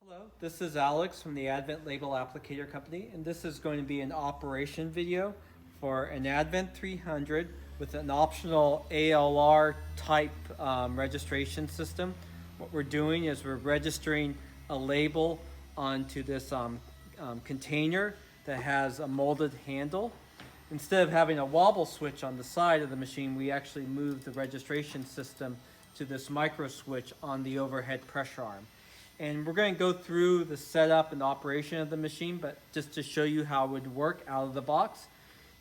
Hello, this is Alex from the Advent Label Applicator Company, and this is going to be an operation video for an Advent 300 with an optional ALR type registration system. What we're doing is we're registering a label onto this container that has a molded handle. Instead of having a wobble switch on the side of the machine, we actually moved the registration system to this micro switch on the overhead pressure arm. And we're going to go through the setup and operation of the machine, but just to show you how it would work out of the box,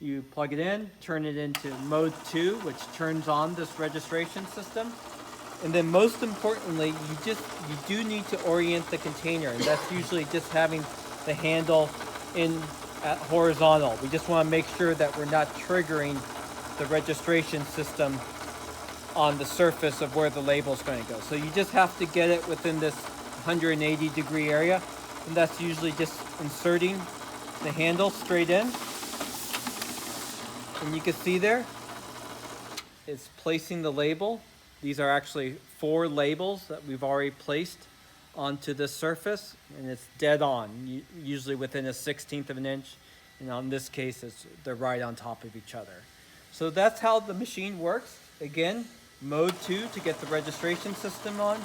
you plug it in, turn it into mode 2, which turns on this registration system. And then most importantly, you do need to orient the container, and that's usually just having the handle in at horizontal. We just want to make sure that we're not triggering the registration system on the surface of where the label is going to go. So you just have to get it within this 180-degree area, and that's usually just inserting the handle straight in. And you can see there, it's placing the label. These are actually 4 labels that we've already placed onto this surface, and it's dead on, usually within a 1/16 of an inch, and on this case they're right on top of each other. So that's how the machine works. Again, mode 2 to get the registration system on.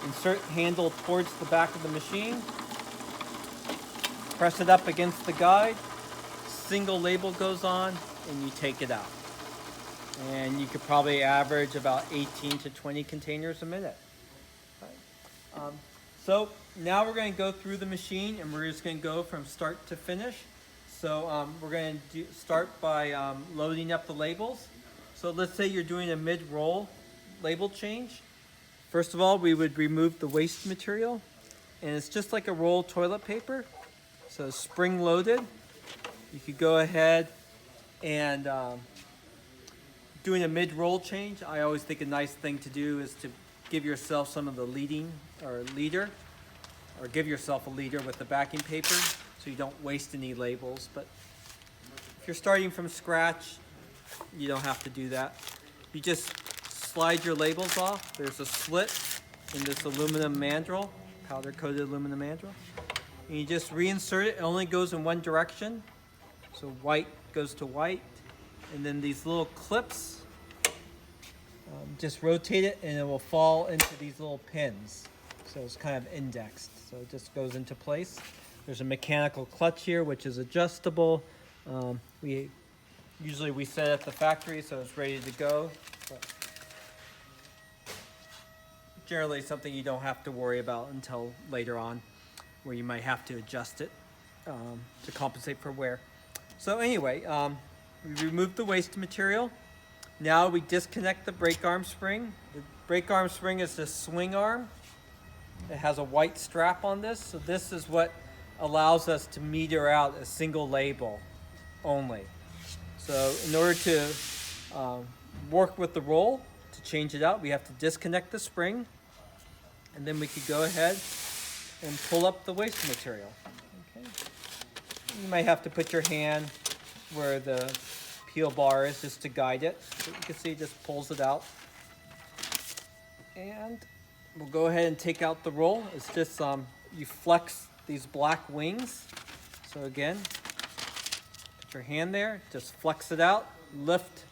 Insert handle towards the back of the machine, press it up against the guide, single label goes on, and you take it out. And you could probably average about 18 to 20 containers a minute. So now we're going to go through the machine, and we're just going to go from start to finish. So we're going to start by loading up the labels. So let's say you're doing a mid-roll label change. First of all, we would remove the waste material, and it's just like a roll of toilet paper. So spring loaded. You could go ahead and doing a mid-roll change. I always think a nice thing to do is to give yourself some of the leading or leader, or give yourself a leader with the backing paper so you don't waste any labels. But if you're starting from scratch, you don't have to do that. You just slide your labels off. There's a slit in this aluminum mandrel, powder coated aluminum mandrel. And you just reinsert it. It only goes in one direction. So white goes to white. And then these little clips, just rotate it and it will fall into these little pins. So it's kind of indexed. So it just goes into place. There's a mechanical clutch here, which is adjustable. Usually we set it at the factory so it's ready to go. But generally something you don't have to worry about until later on, where you might have to adjust it to compensate for wear. So anyway, we removed the waste material. Now we disconnect the brake arm spring. The brake arm spring is the swing arm. It has a white strap on this, so this is what allows us to meter out a single label only. So in order to work with the roll, to change it out, we have to disconnect the spring, and then we could go ahead and pull up the waste material. Okay. You might have to put your hand where the peel bar is just to guide it. So you can see it just pulls it out. And we'll go ahead and take out the roll. It's just you flex these black wings. So again, put your hand there, just flex it out, lift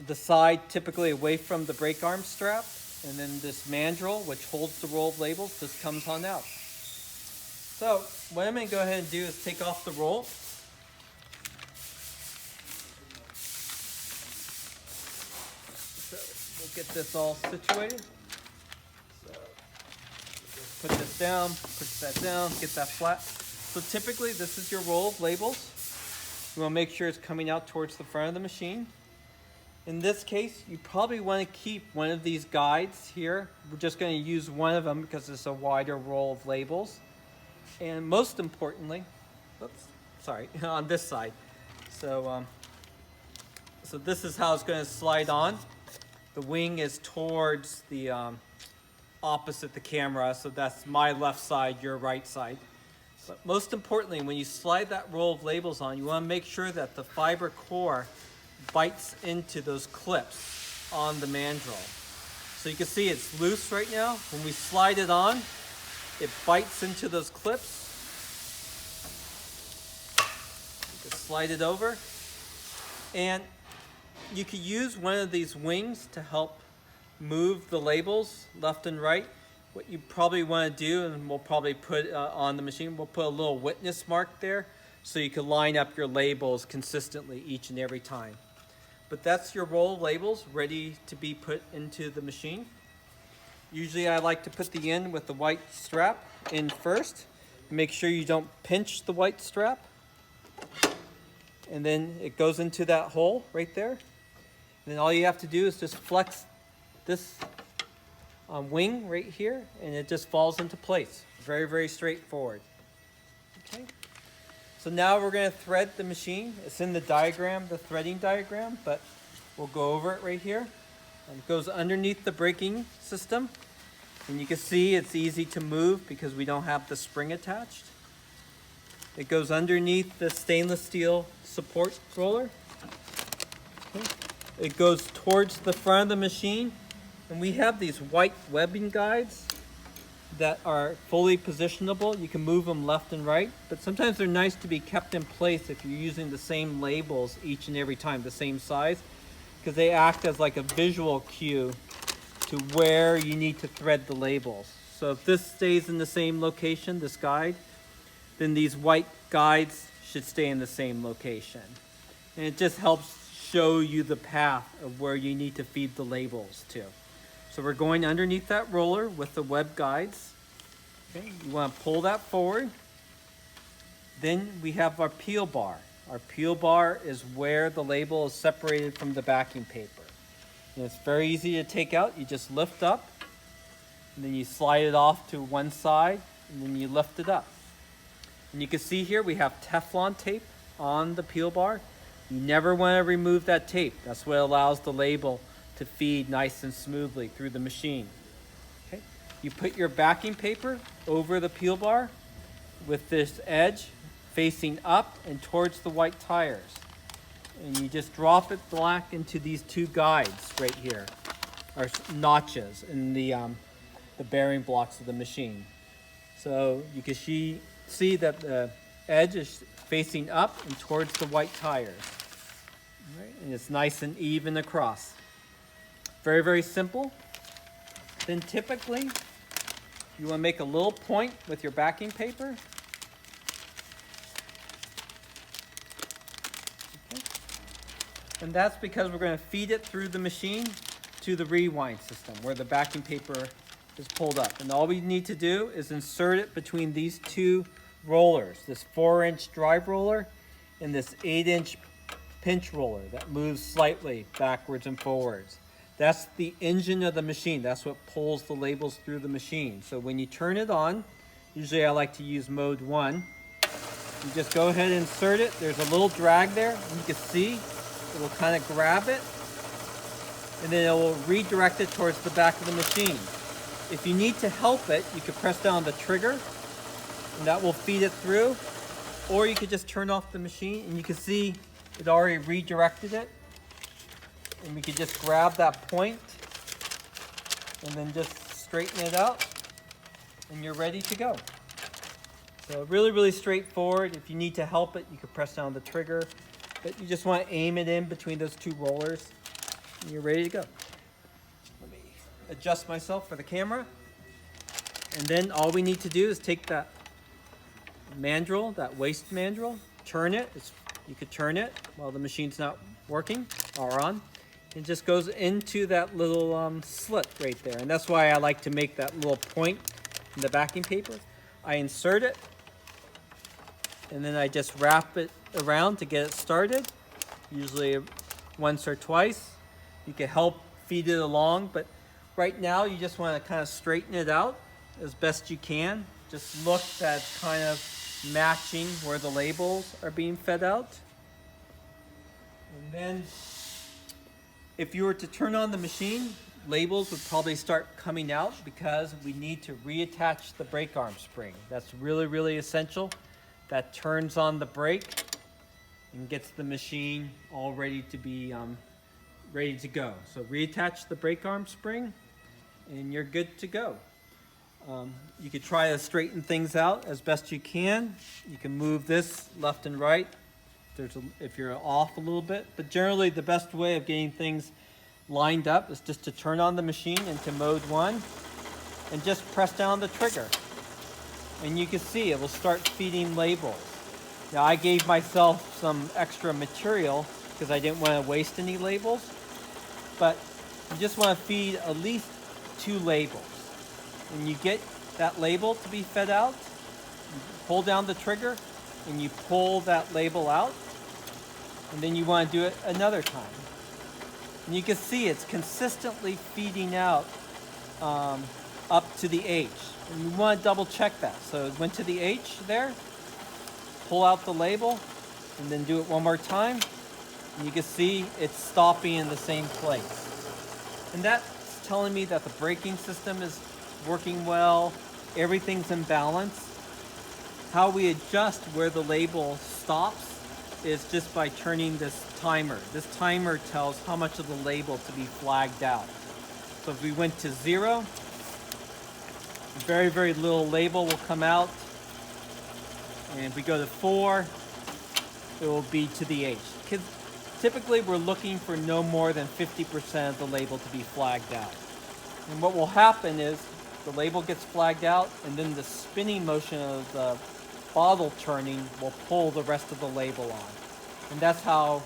the side typically away from the brake arm strap, and then this mandrel, which holds the roll of labels, just comes on out. So what I'm going to go ahead and do is take off the roll. So we'll get this all situated. So just put this down, push that down, get that flat. So typically this is your roll of labels. You want to make sure it's coming out towards the front of the machine. In this case, you probably want to keep one of these guides here. We're just going to use one of them because it's a wider roll of labels. And most importantly, on this side. So this is how it's going to slide on. The wing is towards the opposite the camera, so that's my left side, your right side. But most importantly, when you slide that roll of labels on, you want to make sure that the fiber core bites into those clips on the mandrel. So you can see it's loose right now. When we slide it on, it bites into those clips. You just slide it over. And you could use one of these wings to help move the labels left and right. What you probably want to do, and we'll probably put on the machine, we'll put a little witness mark there so you can line up your labels consistently each and every time. But that's your roll of labels ready to be put into the machine. Usually I like to put the end with the white strap in first. Make sure you don't pinch the white strap. And then it goes into that hole right there. And then all you have to do is just flex this wing right here, and it just falls into place. Very, very straightforward. Okay. So now we're going to thread the machine. It's in the diagram, the threading diagram, but we'll go over it right here. And it goes underneath the braking system. And you can see it's easy to move because we don't have the spring attached. It goes underneath the stainless steel support roller. Okay. It goes towards the front of the machine. And we have these white webbing guides that are fully positionable. You can move them left and right, but sometimes they're nice to be kept in place if you're using the same labels each and every time, the same size, because they act as like a visual cue to where you need to thread the labels. So if this stays in the same location, this guide, then these white guides should stay in the same location. And it just helps show you the path of where you need to feed the labels to. So we're going underneath that roller with the web guides. Okay, you want to pull that forward. Then we have our peel bar. Our peel bar is where the label is separated from the backing paper. And it's very easy to take out. You just lift up, and then you slide it off to one side, and then you lift it up. And you can see here we have Teflon tape on the peel bar. You never want to remove that tape. That's what allows the label to feed nice and smoothly through the machine. Okay. You put your backing paper over the peel bar with this edge facing up and towards the white tires. And you just drop it back into these two guides right here, or notches in the bearing blocks of the machine. So you can see that the edge is facing up and towards the white tires. Right? And it's nice and even across. Very, very simple. Then typically, you want to make a little point with your backing paper. Okay. And that's because we're going to feed it through the machine to the rewind system where the backing paper is pulled up. And all we need to do is insert it between these two rollers, this 4-inch drive roller and this 8-inch pinch roller that moves slightly backwards and forwards. That's the engine of the machine. That's what pulls the labels through the machine. So when you turn it on, usually I like to use mode 1. You just go ahead and insert it. There's a little drag there. You can see it will kind of grab it, and then it will redirect it towards the back of the machine. If you need to help it, you can press down the trigger, and that will feed it through. Or you could just turn off the machine, and you can see it already redirected it. And we could just grab that point and then just straighten it out, and you're ready to go. So really, really straightforward. If you need to help it, you can press down the trigger, but you just want to aim it in between those two rollers, and you're ready to go. Let me adjust myself for the camera. And then all we need to do is take that mandrel, that waste mandrel, turn it. You could turn it while the machine's not working or on. It just goes into that little slit right there. And that's why I like to make that little point in the backing paper. I insert it, and then I just wrap it around to get it started, usually once or twice. You can help feed it along, but right now you just want to kind of straighten it out as best you can. Just look at kind of matching where the labels are being fed out. And then if you were to turn on the machine, labels would probably start coming out because we need to reattach the brake arm spring. That's really, really essential. That turns on the brake and gets the machine all ready to be ready to go. So reattach the brake arm spring and you're good to go. You could try to straighten things out as best you can. You can move this left and right if you're off a little bit. But generally, the best way of getting things lined up is just to turn on the machine into mode 1 and just press down the trigger. And you can see it will start feeding labels. Now, I gave myself some extra material because I didn't want to waste any labels. But you just want to feed at least 2 labels. When you get that label to be fed out, you pull down the trigger and you pull that label out. And then you want to do it another time. And you can see it's consistently feeding out up to the H. And you want to double check that. So it went to the H there, pull out the label, and then do it one more time. And you can see it's stopping in the same place. And that's telling me that the braking system is working well, everything's in balance. How we adjust where the label stops is just by turning this timer. This timer tells how much of the label to be flagged out. So if we went to 0, very, very little label will come out. And if we go to 4, it will be to the H. Typically, we're looking for no more than 50% of the label to be flagged out. And what will happen is the label gets flagged out, and then the spinning motion of the bottle turning will pull the rest of the label on. And that's how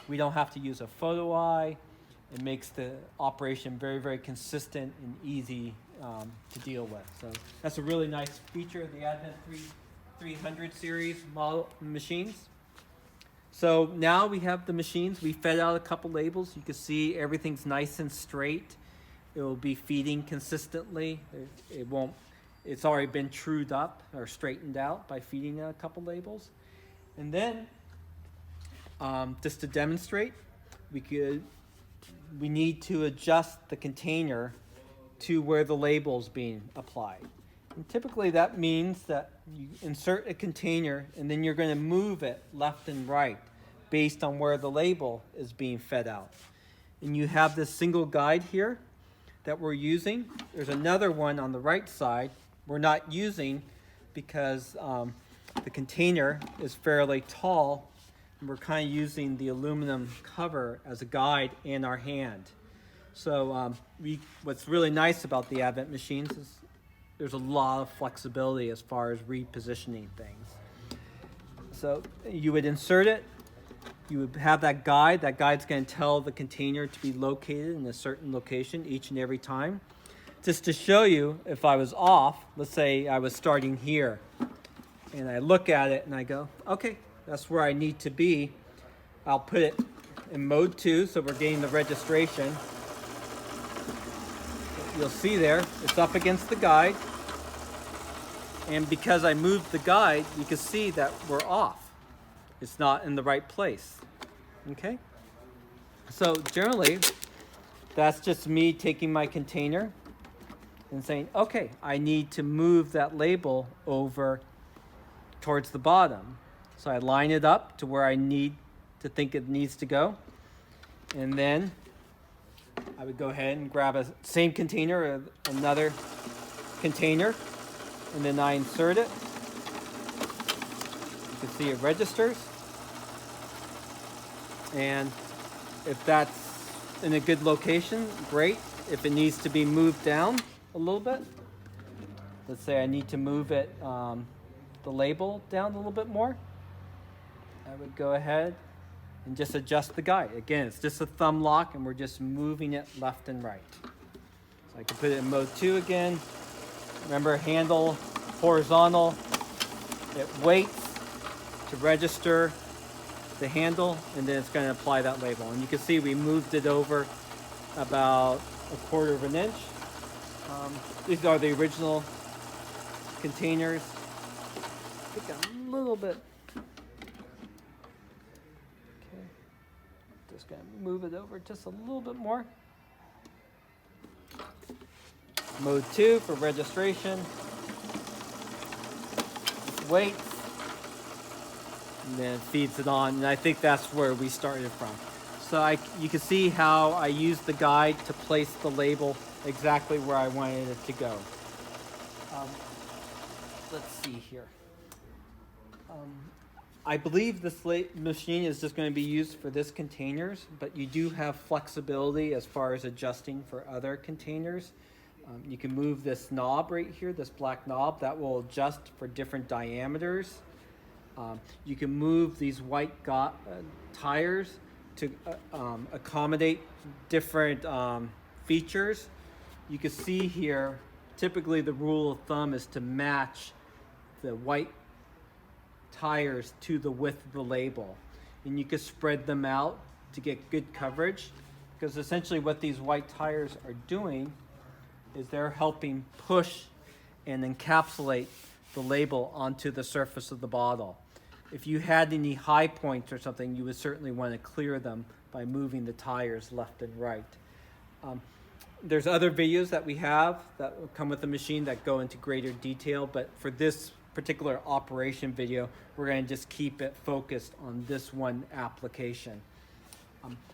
we don't have to use a photo eye. It makes the operation very, very consistent and easy to deal with. So that's a really nice feature of the Advent 300 series model machines. So now we have the machines. We fed out a couple labels. You can see everything's nice and straight. It will be feeding consistently. It's already been trued up or straightened out by feeding a couple labels. And then, just to demonstrate, we need to adjust the container to where the label's being applied. And typically that means that you insert a container and then you're going to move it left and right based on where the label is being fed out. And you have this single guide here that we're using. There's another one on the right side we're not using because the container is fairly tall and we're kind of using the aluminum cover as a guide in our hand. So what's really nice about the Advent machines is there's a lot of flexibility as far as repositioning things. So you would insert it, you would have that guide. That guide's going to tell the container to be located in a certain location each and every time. Just to show you, if I was off, let's say I was starting here, and I look at it and I go, okay, that's where I need to be. I'll put it in mode 2, so we're getting the registration. You'll see there, it's up against the guide. And because I moved the guide, you can see that we're off. It's not in the right place. Okay? So generally, that's just me taking my container and saying, okay, I need to move that label over towards the bottom. So I line it up to where I need to think it needs to go. And then I would go ahead and grab a same container, or another container, and then I insert it. You can see it registers. And if that's in a good location, great. If it needs to be moved down a little bit, let's say I need to move it, the label down a little bit more, I would go ahead and just adjust the guide. Again, it's just a thumb lock and we're just moving it left and right. So I can put it in mode 2 again. Remember, handle horizontal. It waits to register the handle and then it's going to apply that label. And you can see we moved it over about 1/4 of an inch. These are the original containers. I think a little bit. Just going to move it over just a little bit more. Mode 2 for registration. Just waits. And then it feeds it on. And I think that's where we started from. So you can see how I used the guide to place the label exactly where I wanted it to go. Um, let's see here. I believe this machine is just going to be used for this containers, but you do have flexibility as far as adjusting for other containers. You can move this knob right here, this black knob, that will adjust for different diameters. You can move these white tires to accommodate different features. You can see here, typically the rule of thumb is to match the white tires to the width of the label, and you can spread them out to get good coverage, because essentially what these white tires are doing is they're helping push and encapsulate the label onto the surface of the bottle. If you had any high points or something, you would certainly want to clear them by moving the tires left and right. There's other videos that we have that will come with the machine that go into greater detail, but for this particular operation video, we're going to just keep it focused on this one application.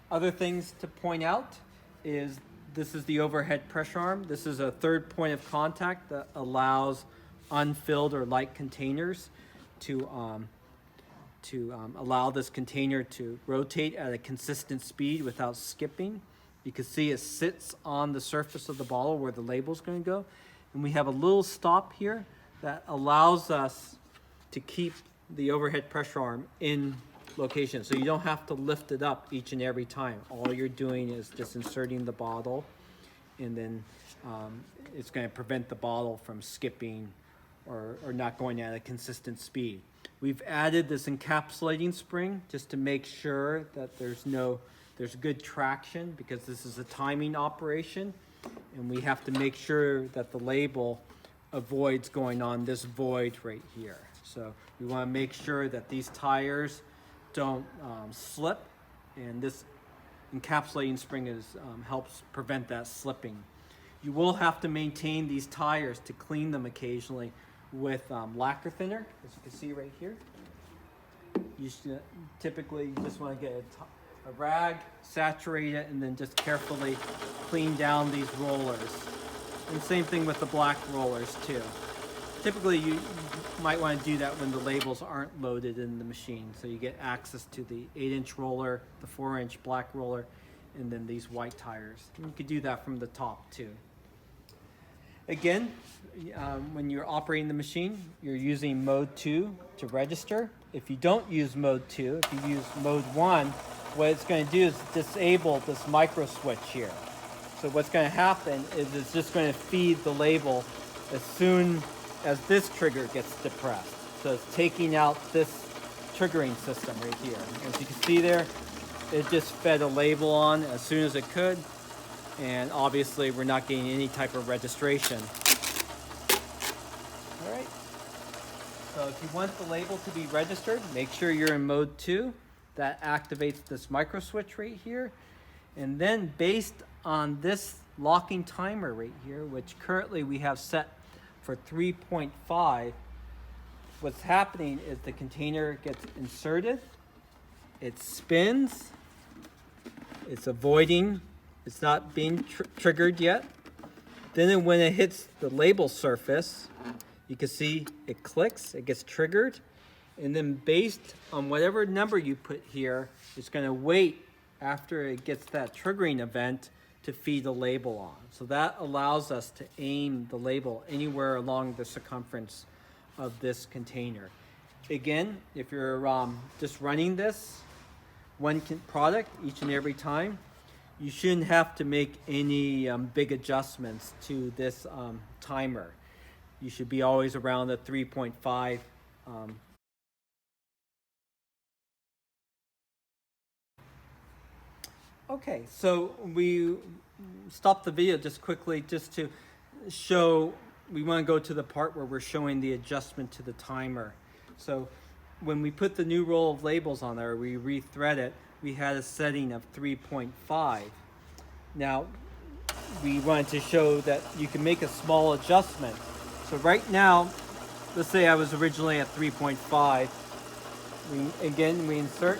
Other things to point out is this is the overhead pressure arm. This is a third point of contact that allows unfilled or light containers to allow this container to rotate at a consistent speed without skipping. You can see it sits on the surface of the bottle where the label is going to go. And we have a little stop here that allows us to keep the overhead pressure arm in location. So you don't have to lift it up each and every time. All you're doing is just inserting the bottle, and then it's going to prevent the bottle from skipping or not going at a consistent speed. We've added this encapsulating spring just to make sure that there's good traction, because this is a timing operation, and we have to make sure that the label avoids going on this void right here. So we want to make sure that these tires don't slip, and this encapsulating spring helps prevent that slipping. You will have to maintain these tires to clean them occasionally with lacquer thinner, as you can see right here. You should typically just want to get a rag, saturate it, and then just carefully clean down these rollers. And same thing with the black rollers too. Typically you might want to do that when the labels aren't loaded in the machine, so you get access to the 8-inch roller, the 4-inch black roller, and then these white tires. And you could do that from the top too. Again, when you're operating the machine, you're using mode 2 to register. If you don't use mode 2, if you use mode 1, what it's going to do is disable this micro switch here. So what's going to happen is it's just going to feed the label as soon as this trigger gets depressed. So it's taking out this triggering system right here. As you can see there, it just fed a label on as soon as it could, and obviously we're not getting any type of registration. All right. So if you want the label to be registered, make sure you're in mode 2. That activates this micro switch right here. And then based on this locking timer right here, which currently we have set for 3.5, what's happening is the container gets inserted, it spins, it's avoiding, it's not being triggered yet. Then when it hits the label surface, you can see it clicks, it gets triggered, and then based on whatever number you put here, it's going to wait after it gets that triggering event to feed the label on. So that allows us to aim the label anywhere along the circumference of this container. Again, if you're just running this one product each and every time, you shouldn't have to make any big adjustments to this timer. You should be always around the 3.5. Okay, so we stopped the video just quickly just to show, we want to go to the part where we're showing the adjustment to the timer. So when we put the new roll of labels on there, we rethread it, we had a setting of 3.5. Now, we wanted to show that you can make a small adjustment. So right now, let's say I was originally at 3.5. We insert.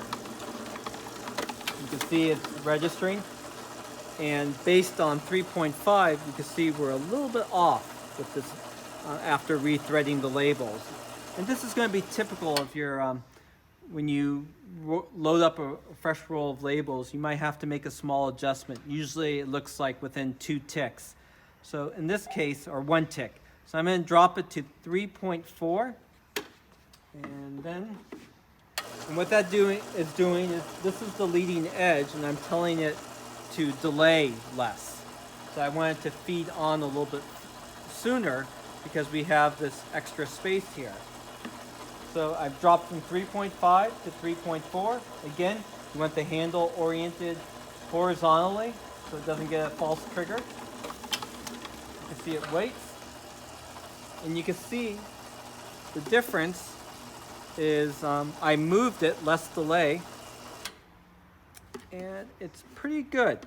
You can see it's registering. And based on 3.5, you can see we're a little bit off with this after rethreading the labels. And this is going to be typical of your, when you load up a fresh roll of labels, you might have to make a small adjustment. Usually it looks like within 2 ticks. So in this case, or 1 tick. So I'm going to drop it to 3.4. And then, and what that is this is the leading edge, and I'm telling it to delay less. So I want it to feed on a little bit sooner because we have this extra space here. So I've dropped from 3.5 to 3.4. Again, you want the handle oriented horizontally so it doesn't get a false trigger. You can see it waits. And you can see the difference is I moved it, less delay, and it's pretty good.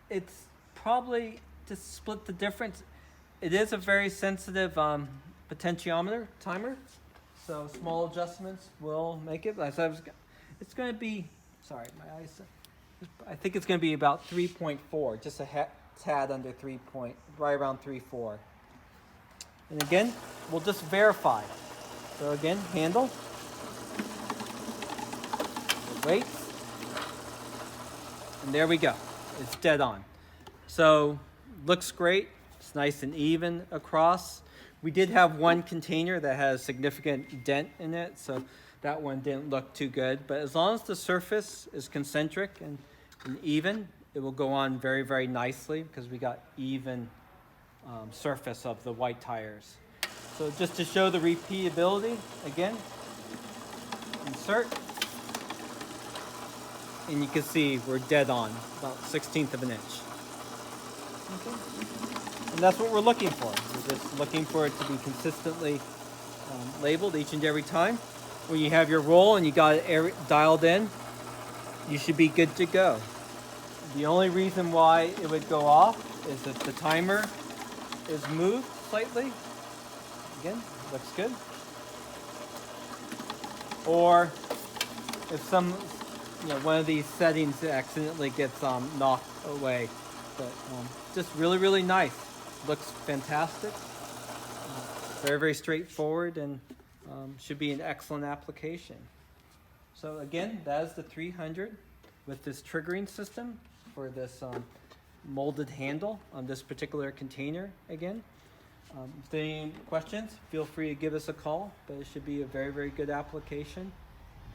It's probably, to split the difference, it is a very sensitive potentiometer timer, so small adjustments will make it. As it's going to be, sorry, my eyes, I think it's going to be about 3.4, just a tad under 3 point, right around 3.4. And again, we'll just verify. So again, handle, wait, and there we go. It's dead on. So looks great. It's nice and even across. We did have one container that has a significant dent in it, so that one didn't look too good. But as long as the surface is concentric and even, it will go on very, very nicely because we got even surface of the white tires. So just to show the repeatability, again, insert, and you can see we're dead on, about 1/16 of an inch. Okay. And that's what we're looking for. We're just looking for it to be consistently labeled each and every time. When you have your roll and you got it dialed in, you should be good to go. The only reason why it would go off is if the timer is moved slightly. Again, looks good. Or if one of these settings accidentally gets knocked away. But just really, really nice. Looks fantastic. Very, very straightforward, and should be an excellent application. So again, that is the 300 with this triggering system for this molded handle on this particular container again. If there are any questions, feel free to give us a call, but it should be a very, very good application.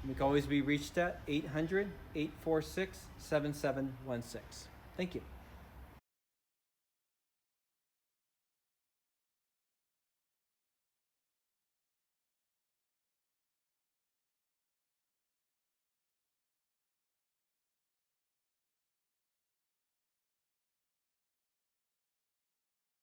We can always be reached at 800-846-7716. Thank you.